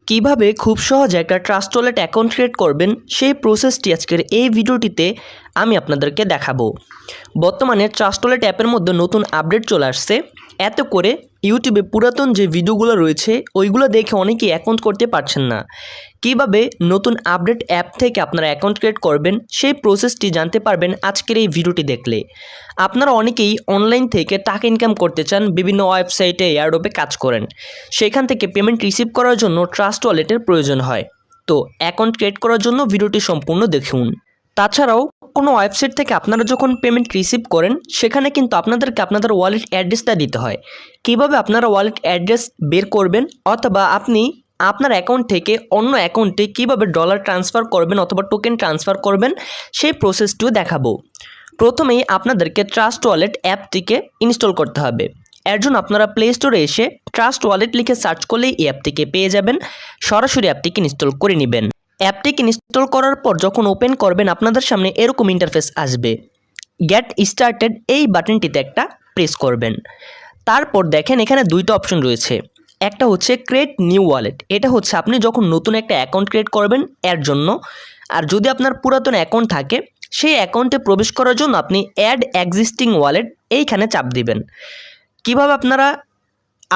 কিভাবে খুব সহজে একটা ট্রাস্ট ওয়ালেট অ্যাকাউন্ট ক্রিয়েট করবেন সেই প্রসেসটি আজকের এই ভিডিওটিতে আমি আপনাদেরকে দেখাবো। বর্তমানে ট্রাস্ট ওয়ালেট অ্যাপের মধ্যে নতুন আপডেট চলে আসছে। এতে করে ইউটিউবে পুরাতন যে ভিডিওগুলো রয়েছে ওইগুলো দেখে অনেকেই অ্যাকাউন্ট করতে পারছেন না। কিভাবে নতুন আপডেট অ্যাপ থেকে আপনারা অ্যাকাউন্ট ক্রিয়েট করবেন সেই প্রসেসটি জানতে পারবেন আজকের এই ভিডিওটি দেখলে। আপনারা অনেকেই অনলাইন থেকে টাকা ইনকাম করতে চান, বিভিন্ন ওয়েবসাইটে এয়ারড্রপে কাজ করেন, সেখান থেকে পেমেন্ট রিসিভ করার জন্য ট্রাস্ট ওয়ালেটের প্রয়োজন হয়। তো অ্যাকাউন্ট ক্রিয়েট করার জন্য ভিডিওটি সম্পূর্ণ দেখুন। তাছাড়াও কোনো ওয়েবসাইট থেকে আপনারা যখন পেমেন্ট রিসিভ করেন সেখানে কিন্তু আপনাদেরকে আপনাদের ওয়ালেট অ্যাড্রেসটা দিতে হয়। কিভাবে আপনারা ওয়ালেট অ্যাড্রেস বের করবেন অথবা আপনি আপনার অ্যাকাউন্ট থেকে অন্য অ্যাকাউন্টে কিভাবে ডলার ট্রান্সফার করবেন অথবা টোকেন ট্রান্সফার করবেন সেই প্রসেসটিও দেখাবো। প্রথমেই আপনাদেরকে ট্রাস্ট ওয়ালেট অ্যাপটিকে ইনস্টল করতে হবে। এর জন্য আপনারা প্লে স্টোরে এসে ট্রাস্ট ওয়ালেট লিখে সার্চ করলেই এই অ্যাপটিকে পেয়ে যাবেন। সরাসরি অ্যাপটিকে ইনস্টল করে নেবেন। অ্যাপটিকে ইনস্টল করার পর যখন ওপেন করবেন আপনাদের সামনে এরকম ইন্টারফেস আসবে। গেট স্টার্টেড এই বাটনটিতে একটা প্রেস করবেন। তারপর দেখেন এখানে দুইটা অপশন রয়েছে। একটা হচ্ছে ক্রিয়েট নিউ ওয়ালেট, এটা হচ্ছে আপনি যখন নতুন একটা অ্যাকাউন্ট ক্রিয়েট করবেন এর জন্য। আর যদি আপনার পুরাতন অ্যাকাউন্ট থাকে সেই অ্যাকাউন্টে প্রবেশ করার জন্য আপনি অ্যাড এক্সিস্টিং ওয়ালেট এইখানে চাপ দিবেন। কিভাবে আপনারা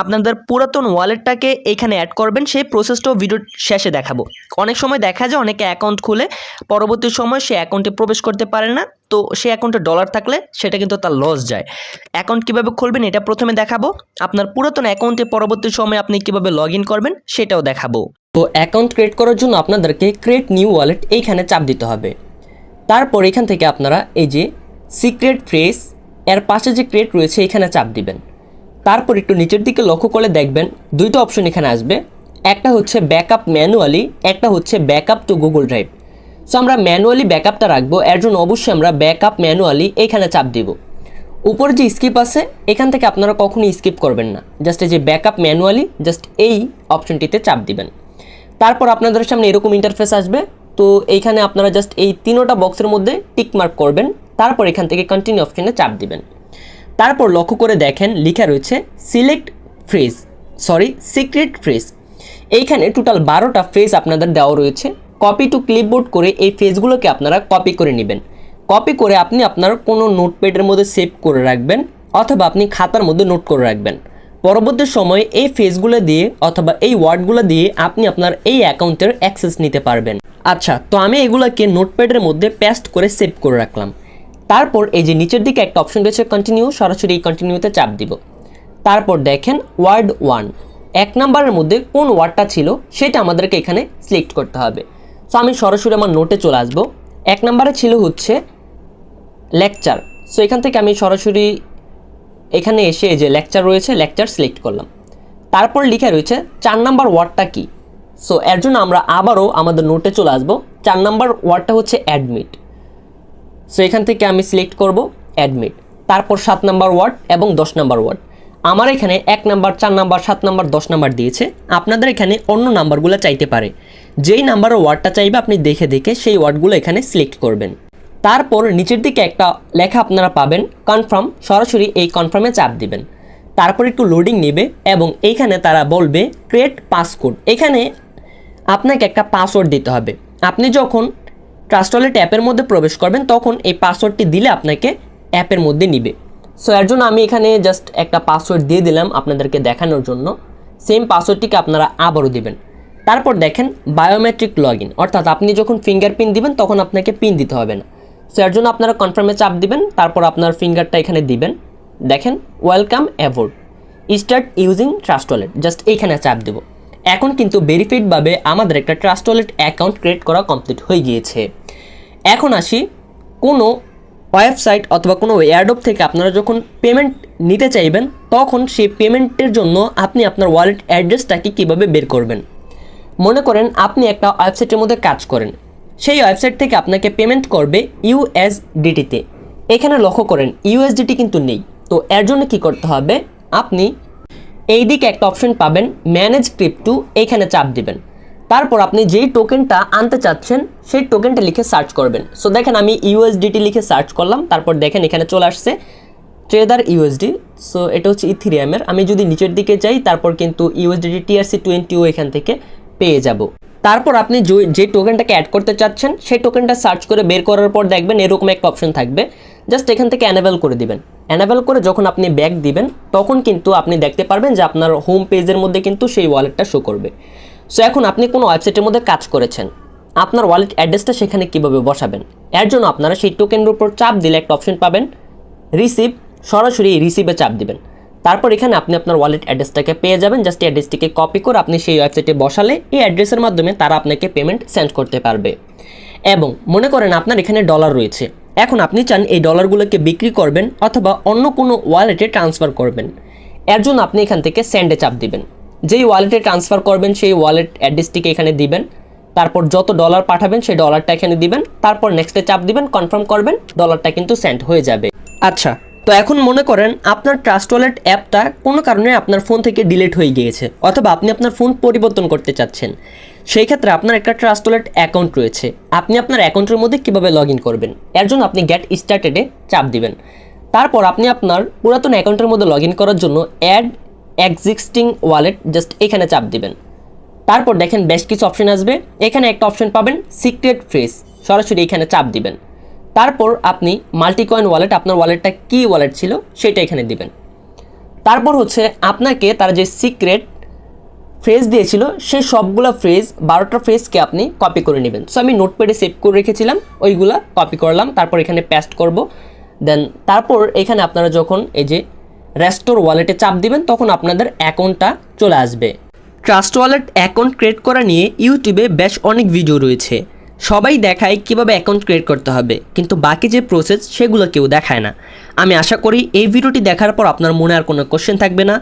আপনাদের পুরাতন ওয়ালেটটাকে এইখানে অ্যাড করবেন সেই প্রসেসটাও ভিডিওর শেষে দেখাবো। অনেক সময় দেখা যায় অনেকে অ্যাকাউন্ট খুলে পরবর্তী সময় সে অ্যাকাউন্টে প্রবেশ করতে পারে না, তো সে অ্যাকাউন্টে ডলার থাকলে সেটা কিন্তু তার লস যায়। অ্যাকাউন্ট কীভাবে খুলবেন এটা প্রথমে দেখাবো। আপনার পুরাতন অ্যাকাউন্টে পরবর্তী সময় আপনি কীভাবে লগ ইন করবেন সেটাও দেখাবো। তো অ্যাকাউন্ট ক্রিয়েট করার জন্য আপনাদেরকে ক্রিয়েট নিউ ওয়ালেট এইখানে চাপ দিতে হবে। তারপর এখান থেকে আপনারা এই যে সিক্রেট ফ্রেজ এর পাশে যে ক্রিয়েট রয়েছে এখানে চাপ দিবেন। তারপর একটু নিচের দিকে লক্ষ্য করলে দেখবেন দুইটা অপশন এখানে আসবে। একটা হচ্ছে ব্যাকআপ ম্যানুয়ালি, একটা হচ্ছে backup two Google drive. So আমরা ম্যানুয়ালি ব্যাকআপটা রাখবো, এর জন্য অবশ্যই আমরা ব্যাকআপ ম্যানুয়ালি এইখানে চাপ দিব। উপরে যে স্কিপ আছে এখান থেকে আপনারা কখনোই স্কিপ করবেন না, জাস্ট এই যে ব্যাকআপ ম্যানুয়ালি জাস্ট এই অপশনটিতে চাপ দিবেন। তারপর আপনাদের সামনে এরকম ইন্টারফেস আসবে। তো এইখানে আপনারা জাস্ট এই তিনোটা বক্সের মধ্যে টিক মার্ক করবেন। তারপর এখান থেকে কন্টিনিউ অপশনে চাপ দিবেন। তারপর লক্ষ্য করে দেখেন লেখা রয়েছে সিক্রেট ফ্রেজ। এইখানে টোটাল 12টা ফ্রেজ আপনাদের দেওয়া রয়েছে। কপি টু ক্লিপবোর্ড করে এই ফ্রেজগুলোকে আপনারা কপি করে নেবেন। কপি করে আপনি আপনার কোনো নোটপ্যাডের মধ্যে সেভ করে রাখবেন অথবা আপনি খাতার মধ্যে নোট করে রাখবেন। পরবর্তী সময়ে এই ফ্রেজগুলো দিয়ে অথবা এই ওয়ার্ডগুলো দিয়ে আপনি আপনার এই অ্যাকাউন্টের অ্যাক্সেস নিতে পারবেন। আচ্ছা, তো আমি এগুলোকে নোটপ্যাডের মধ্যে পেস্ট করে সেভ করে রাখলাম। তারপর এই যে নিচের দিকে একটা অপশন রয়েছে কন্টিনিউ, সরাসরি এই কন্টিনিউতে চাপ দিব। তারপর দেখেন ওয়ার্ড 1 এক নাম্বারের মধ্যে কোন ওয়ার্ডটা ছিল সেটা আমাদেরকে এখানে সিলেক্ট করতে হবে। সো আমি সরাসরি আমার নোটে চলে আসবো। এক নাম্বারে ছিল হচ্ছে লেকচার। সো এখান থেকে আমি সরাসরি এখানে এসে এই যে লেকচার রয়েছে লেকচার সিলেক্ট করলাম। তারপর লেখা রয়েছে 4 নাম্বার ওয়ার্ডটা কি। সো এর জন্য আমরা আবারও আমাদের নোটে চলে আসবো। 4 নাম্বার ওয়ার্ডটা হচ্ছে অ্যাডমিট। সো এখান থেকে আমি সিলেক্ট করব অ্যাডমিট। তারপর 7 নাম্বার ওয়ার্ড এবং 10 নাম্বার ওয়ার্ড। আমার এখানে 1 নাম্বার, 4 নাম্বার, 7 নাম্বার, 10 নাম্বার দিয়েছে। আপনাদের এখানে অন্য নাম্বারগুলো চাইতে পারে। যেই নাম্বারের ওয়ার্ডটা চাইবে আপনি দেখে দেখে সেই ওয়ার্ডগুলো এখানে সিলেক্ট করবেন। তারপর নিচের দিকে একটা লেখা আপনারা পাবেন কনফার্ম, সরাসরি এই কনফার্মে চাপ দিবেন। তারপর একটু লোডিং নেবে এবং এইখানে তারা বলবে ক্রিয়েট পাসকোড। এখানে আপনাকে একটা পাসওয়ার্ড দিতে হবে। আপনি যখন ট্রাস্ট ওয়ালেট অ্যাপের মধ্যে প্রবেশ করবেন তখন এই পাসওয়ার্ডটি দিলে আপনাকে অ্যাপের মধ্যে নিবে। সো এর জন্য আমি এখানে জাস্ট একটা পাসওয়ার্ড দিয়ে দিলাম আপনাদেরকে দেখানোর জন্য। সেম পাসওয়ার্ডটিকে আপনারা আবারও দিবেন। তারপর দেখেন বায়োমেট্রিক লগ ইন, অর্থাৎ আপনি যখন ফিঙ্গারপ্রিন্ট দিবেন তখন আপনাকে পিন দিতে হবে না। সো এর জন্য আপনারা কনফার্মে চাপ দিবেন। তারপর আপনার ফিঙ্গারটা এখানে দিবেন। দেখেন welcome aboard start using trust wallet, just এইখানে চাপ দেব। এখন কিন্তু ভেরিফাইডভাবে আমাদের একটা ট্রাস্ট ওয়ালেট অ্যাকাউন্ট ক্রিয়েট করা কমপ্লিট হয়ে গিয়েছে। এখন আসি কোনো ওয়েবসাইট অথবা কোনো এয়ারড্রপ থেকে আপনারা যখন পেমেন্ট নিতে চাইবেন তখন সেই পেমেন্টের জন্য আপনি আপনার ওয়ালেট অ্যাড্রেসটাকে কীভাবে বের করবেন। মনে করেন আপনি একটা ওয়েবসাইটের মধ্যে কাজ করেন, সেই ওয়েবসাইট থেকে আপনাকে পেমেন্ট করবে ইউএসডিটিতে। এখানে লক্ষ্য করেন ইউএসডিটি কিন্তু নেই। তো এর জন্য কী করতে হবে, আপনি এই দিকে একটা অপশন পাবেন ম্যানেজ ক্রিপ্টো, এইখানে চাপ দিবেন। তারপর আপনি যেই টোকেনটা আনতে চাচ্ছেন সেই টোকেনটা লিখে সার্চ করবেন। সো দেখেন আমি ইউএসডিটি লিখে সার্চ করলাম। তারপর দেখেন এখানে চলে আসছে ট্রেদার ইউএসডি। সো এটা হচ্ছে ইথেরিয়ামের। আমি যদি নিচের দিকে যাই তারপর কিন্তু ইউএসডিটি TRC20 এখান থেকে পেয়ে যাব। তারপর আপনি যে টোকেনটাকে অ্যাড করতে চাচ্ছেন সেই টোকেনটা সার্চ করে বের করার পর দেখবেন এরকম একটা অপশন থাকবে, জাস্ট এখান থেকে অ্যানেবল করে দিবেন। অ্যানেবল করে যখন আপনি ব্যাক দিবেন তখন কিন্তু আপনি দেখতে পারবেন যে আপনার হোম পেজের মধ্যে কিন্তু সেই ওয়ালেটটা শো করবে। সো এখন আপনি কোনো ওয়েবসাইটের মধ্যে কাজ করেছেন, আপনার ওয়ালেট অ্যাড্রেসটা সেখানে কীভাবে বসাবেন, এর জন্য আপনারা সেই টোকেনের উপর চাপ দিলে একটা অপশন পাবেন রিসিভ, সরাসরি রিসিভে চাপ দিবেন। তারপর এখানে আপনি আপনার ওয়ালেট অ্যাড্রেসটাকে পেয়ে যাবেন, জাস্ট এই অ্যাড্রেসটিকে কপি করে আপনি সেই ওয়েবসাইটে বসালে এই অ্যাড্রেসের মাধ্যমে তারা আপনাকে পেমেন্ট সেন্ড করতে পারবে। এবং মনে করেন আপনার এখানে ডলার রয়েছে, এখন আপনি চান এই ডলারগুলোকে বিক্রি করবেন অথবা অন্য কোনো ওয়ালেটে ট্রান্সফার করবেন, এর জন্য আপনি এখান থেকে সেন্ডে চাপ দিবেন। যেই ওয়ালেটে ট্রান্সফার করবেন সেই ওয়ালেট অ্যাড্রেসটিকে এখানে দিবেন, তারপর যত ডলার পাঠাবেন সেই ডলারটা এখানে দিবেন, তারপর নেক্সটে চাপ দিবেন, কনফার্ম করবেন, ডলারটা কিন্তু সেন্ড হয়ে যাবে। আচ্ছা, তো এখন মনে করেন আপনার ট্রাস্ট ওয়ালেট অ্যাপটা কোনো কারণে আপনার ফোন থেকে ডিলিট হয়ে গিয়েছে অথবা আপনি আপনার ফোন পরিবর্তন করতে চাচ্ছেন, সেই ক্ষেত্রে আপনার একটা ট্রাস্ট ওয়ালেট অ্যাকাউন্ট রয়েছে, আপনি আপনার অ্যাকাউন্টের মধ্যে কীভাবে লগ ইন করবেন, এর জন্য আপনি গেট স্টার্টেডে চাপ দিবেন। তারপর আপনি আপনার পুরাতন অ্যাকাউন্টের মধ্যে লগ ইন করার জন্য অ্যাড এক্সিস্টিং ওয়ালেট, জাস্ট এখানে চাপ দিবেন। তারপর দেখেন বেশ কিছু অপশন আসবে, এখানে একটা অপশন পাবেন সিক্রেট ফ্রেজ, সরাসরি এখানে চাপ দিবেন। তারপর আপনি মাল্টিকয়েন ওয়ালেট, আপনার ওয়ালেটটা কী ওয়ালেট ছিল সেটা এখানে দিবেন। তারপর হচ্ছে আপনাকে তারা যে সিক্রেট ফ্রেজ দিয়েছিল সেই সবগুলো ফ্রেজ 12টা ফ্রেজকে আপনি কপি করে নেবেন। সো আমি নোটপ্যাডে সেভ করে রেখেছিলাম, ওইগুলা কপি করলাম, তারপর এখানে পেস্ট করব। দেন তারপর এখানে আপনারা যখন এই যে রেস্টোর ওয়ালেটে চাপ দিবেন তখন আপনাদের অ্যাকাউন্টটা চলে আসবে। ট্রাস্ট ওয়ালেট অ্যাকাউন্ট ক্রিয়েট করা নিয়ে ইউটিউবে বেশ অনেক ভিডিও রয়েছে, সবাই দেখায় কিভাবে অ্যাকাউন্ট ক্রিয়েট করতে হবে, কিন্তু বাকি যে প্রসেস সেগুলো কেউ দেখায় না। আমি আশা করি এই ভিডিওটি দেখার পর আপনার মনে আর কোনো কোশ্চেন থাকবে না।